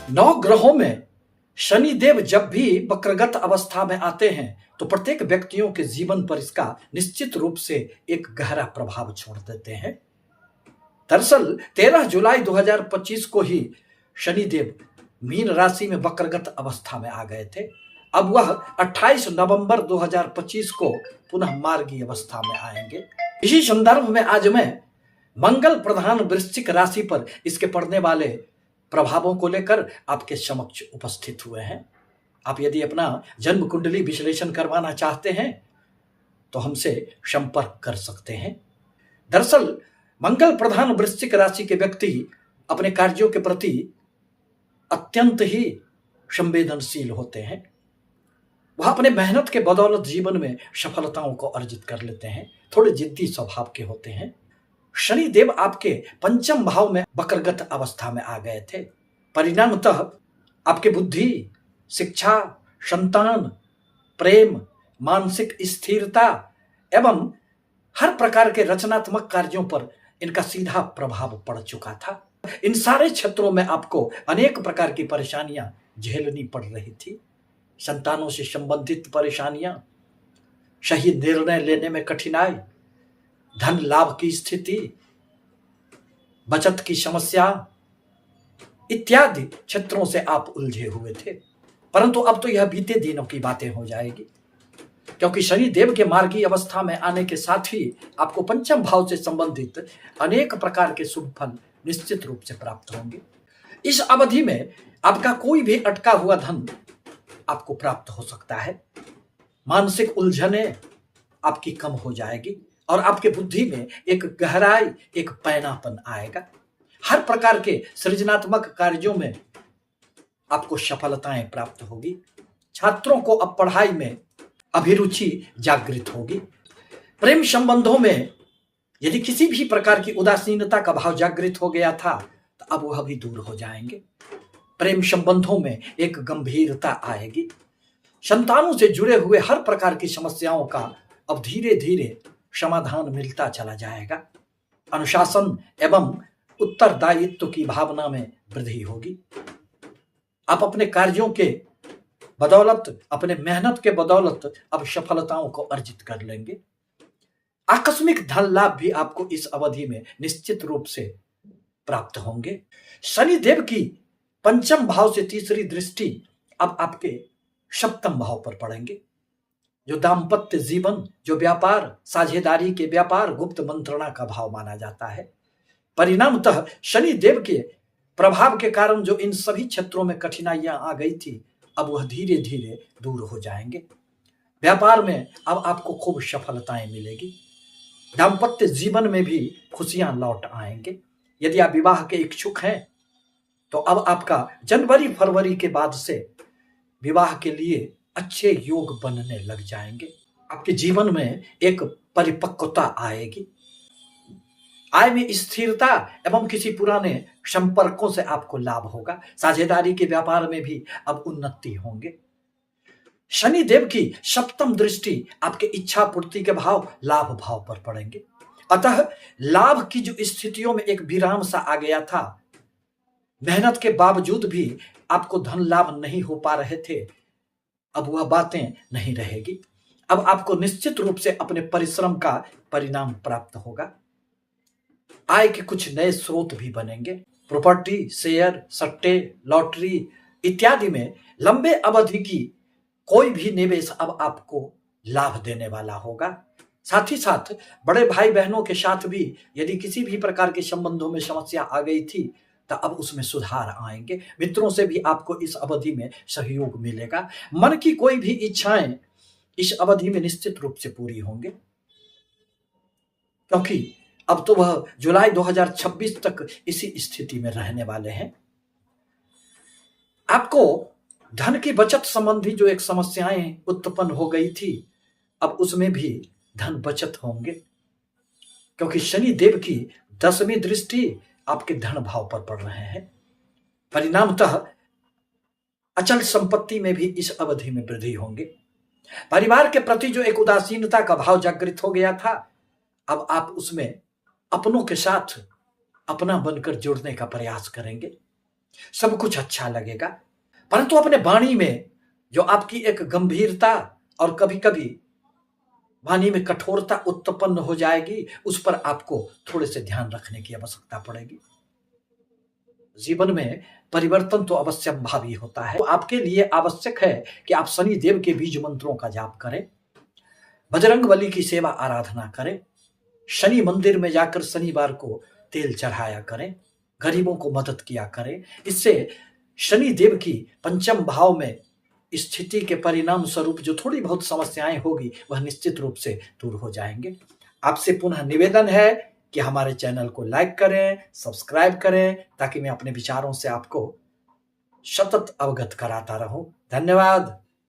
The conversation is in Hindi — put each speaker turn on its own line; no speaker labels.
नौ ग्रहों में शनिदेव जब भी वक्रगत अवस्था में आते हैं तो प्रत्येक व्यक्तियों के जीवन पर इसका निश्चित रूप से एक गहरा प्रभाव छोड़ देते हैं। दरअसल 13 जुलाई 2025 को ही शनिदेव मीन राशि में वक्रगत अवस्था में आ गए थे। अब वह 28 नवंबर 2025 को पुनः मार्गी अवस्था में आएंगे। इसी संदर्भ में आज मैं मंगल प्रधान वृश्चिक राशि पर इसके पड़ने वाले प्रभावों को लेकर आपके समक्ष उपस्थित हुए हैं। आप यदि अपना जन्म कुंडली विश्लेषण करवाना चाहते हैं तो हमसे संपर्क कर सकते हैं। दरअसल मंगल प्रधान वृश्चिक राशि के व्यक्ति अपने कार्यों के प्रति अत्यंत ही संवेदनशील होते हैं। वह अपने मेहनत के बदौलत जीवन में सफलताओं को अर्जित कर लेते हैं। थोड़े जिद्दी स्वभाव के होते हैं। शनिदेव आपके पंचम भाव में वक्रगत अवस्था में आ गए थे। परिणामतः आपके बुद्धि, शिक्षा, संतान, प्रेम, मानसिक स्थिरता एवं हर प्रकार के रचनात्मक कार्यों पर इनका सीधा प्रभाव पड़ चुका था। इन सारे क्षेत्रों में आपको अनेक प्रकार की परेशानियां झेलनी पड़ रही थी। संतानों से संबंधित परेशानियां, सही निर्णय लेने में कठिनाई, धन लाभ की स्थिति, बचत की समस्या इत्यादि क्षेत्रों से आप उलझे हुए थे। परंतु अब तो यह बीते दिनों की बातें हो जाएगी, क्योंकि शनिदेव के मार्गी अवस्था में आने के साथ ही आपको पंचम भाव से संबंधित अनेक प्रकार के शुभ फल निश्चित रूप से प्राप्त होंगे। इस अवधि में आपका कोई भी अटका हुआ धन आपको प्राप्त हो सकता है। मानसिक उलझने आपकी कम हो जाएगी और आपके बुद्धि में एक गहराई, एक पैनापन आएगा। हर प्रकार के सृजनात्मक कार्यों में आपको सफलताएं प्राप्त होगी। छात्रों को अब पढ़ाई में अभिरुचि जागृत होगी। प्रेम संबंधों में यदि किसी भी प्रकार की उदासीनता का भाव जागृत हो गया था तो अब वह भी दूर हो जाएंगे। प्रेम संबंधों में एक गंभीरता आएगी। संतानों से जुड़े हुए हर प्रकार की समस्याओं का अब धीरे धीरे समाधान मिलता चला जाएगा। अनुशासन एवं उत्तरदायित्व की भावना में वृद्धि होगी। आप अपने कार्यों के बदौलत, अपने मेहनत के बदौलत अब सफलताओं को अर्जित कर लेंगे। आकस्मिक धन लाभ भी आपको इस अवधि में निश्चित रूप से प्राप्त होंगे। शनिदेव की पंचम भाव से तीसरी दृष्टि अब आपके सप्तम भाव पर पड़ेंगे। जो दाम्पत्य जीवन, जो व्यापार, साझेदारी के व्यापार, गुप्त मंत्रणा का भाव माना जाता है। परिणामतः शनिदेव के प्रभाव के कारण जो इन सभी क्षेत्रों में कठिनाइयां आ गई थी अब वह धीरे धीरे दूर हो जाएंगे। व्यापार में अब आपको खूब सफलताएं मिलेगी। दाम्पत्य जीवन में भी खुशियां लौट आएंगे। यदि आप विवाह के इच्छुक हैं तो अब आपका जनवरी फरवरी के बाद से विवाह के लिए अच्छे योग बनने लग जाएंगे। आपके जीवन में एक परिपक्वता आएगी। आय में स्थिरता एवं किसी पुराने संपर्कों से आपको लाभ होगा। साझेदारी के व्यापार में भी अब उन्नति होंगे। शनिदेव की सप्तम दृष्टि आपके इच्छा पूर्ति के भाव, लाभ भाव पर पड़ेंगे। अतः लाभ की जो स्थितियों में एक विराम सा आ गया था, मेहनत के बावजूद भी आपको धन लाभ नहीं हो पा रहे थे, अब वह बातें नहीं रहेगी। अब आपको निश्चित रूप से अपने परिश्रम का परिणाम प्राप्त होगा। आय के कुछ नए स्रोत भी बनेंगे। प्रॉपर्टी, शेयर, सट्टे, लॉटरी इत्यादि में लंबे अवधि की कोई भी निवेश अब आपको लाभ देने वाला होगा। साथ ही साथ बड़े भाई बहनों के साथ भी यदि किसी भी प्रकार के संबंधों में समस्या आ गई थी तो अब उसमें सुधार आएंगे। मित्रों से भी आपको इस अवधि में सहयोग मिलेगा। मन की कोई भी इच्छाएं इस अवधि में निश्चित रूप से पूरी होंगे, क्योंकि अब तो वह जुलाई 2026 तक इसी स्थिति में रहने वाले हैं। आपको धन की बचत संबंधी जो एक समस्याएं उत्पन्न हो गई थी अब उसमें भी धन बचत होंगे, क्योंकि शनि देव की 10वीं दृष्टि आपके धन भाव पर पड़ रहे हैं। परिणामतः अचल संपत्ति में भी इस अवधि में वृद्धि होंगे। परिवार के प्रति जो एक उदासीनता का भाव जागृत हो गया था अब आप उसमें अपनों के साथ अपना बनकर जुड़ने का प्रयास करेंगे। सब कुछ अच्छा लगेगा। परंतु अपने वाणी में जो आपकी एक गंभीरता और कभी-कभी वाणी में कठोरता उत्पन्न हो जाएगी, उस पर आपको थोड़े से ध्यान रखने की आवश्यकता पड़ेगी। जीवन में परिवर्तन तो अवश्यंभावी होता है। तो आपके लिए आवश्यक है कि आप शनि देव के बीज मंत्रों का जाप करें, बजरंगबली की सेवा आराधना करें, शनि मंदिर में जाकर शनिवार को तेल चढ़ाया करें, गरीबों को मदद किया करें। इससे शनि देव की पंचम भाव में स्थिति के परिणाम स्वरूप जो थोड़ी बहुत समस्याएं होगी वह निश्चित रूप से दूर हो जाएंगे। आपसे पुनः निवेदन है कि हमारे चैनल को लाइक करें, सब्सक्राइब करें, ताकि मैं अपने विचारों से आपको सतत अवगत कराता रहूं। धन्यवाद।